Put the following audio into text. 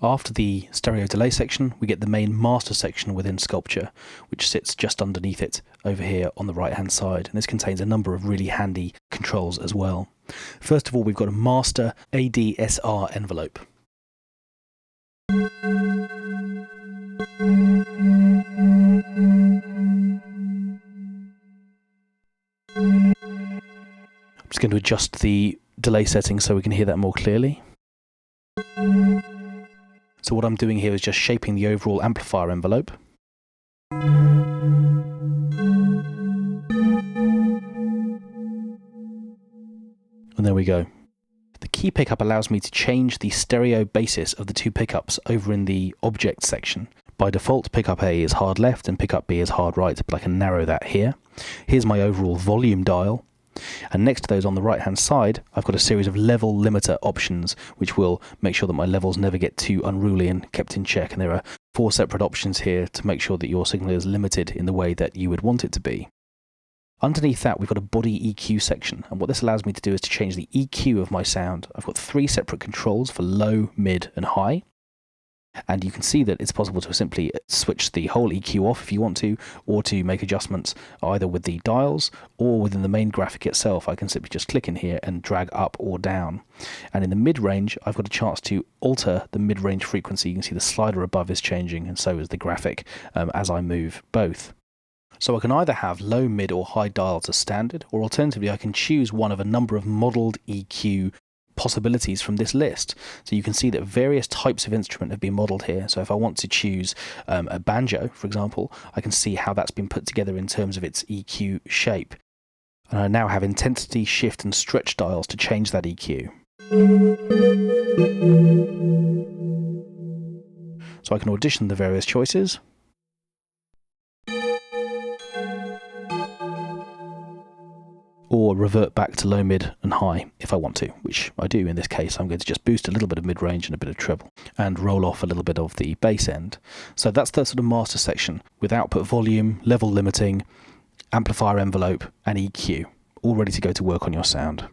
After the stereo delay section, we get the main master section within Sculpture, which sits just underneath it over here on the right hand side, and this contains a number of really handy controls as well. First of all, we've got a master ADSR envelope. I'm just going to adjust the delay settings so we can hear that more clearly. So what I'm doing here is just shaping the overall amplifier envelope. And there we go. The key pickup allows me to change the stereo basis of the two pickups over in the object section. By default, pickup A is hard left and pickup B is hard right, but I can narrow that here. Here's my overall volume dial. And next to those on the right hand side, I've got a series of level limiter options, which will make sure that my levels never get too unruly and kept in check. And there are 4 separate options here to make sure that your signal is limited in the way that you would want it to be. Underneath that, we've got a body EQ section, and what this allows me to do is to change the EQ of my sound. I've got 3 separate controls for low, mid and high. And you can see that it's possible to simply switch the whole EQ off if you want to, or to make adjustments either with the dials or within the main graphic itself. I can simply just click in here and drag up or down. And in the mid-range, I've got a chance to alter the mid-range frequency. You can see the slider above is changing, and so is the graphic as I move both. So I can either have low, mid or high dials as standard, or alternatively I can choose one of a number of modelled EQ possibilities from this list. So you can see that various types of instrument have been modelled here. So if I want to choose a banjo, for example, I can see how that's been put together in terms of its EQ shape. And I now have intensity, shift and stretch dials to change that EQ. So I can audition the various choices. Or revert back to low, mid and high if I want to, which I do in this case. I'm going to just boost a little bit of mid-range and a bit of treble and roll off a little bit of the bass end. So that's the sort of master section with output volume, level limiting, amplifier envelope and EQ, all ready to go to work on your sound.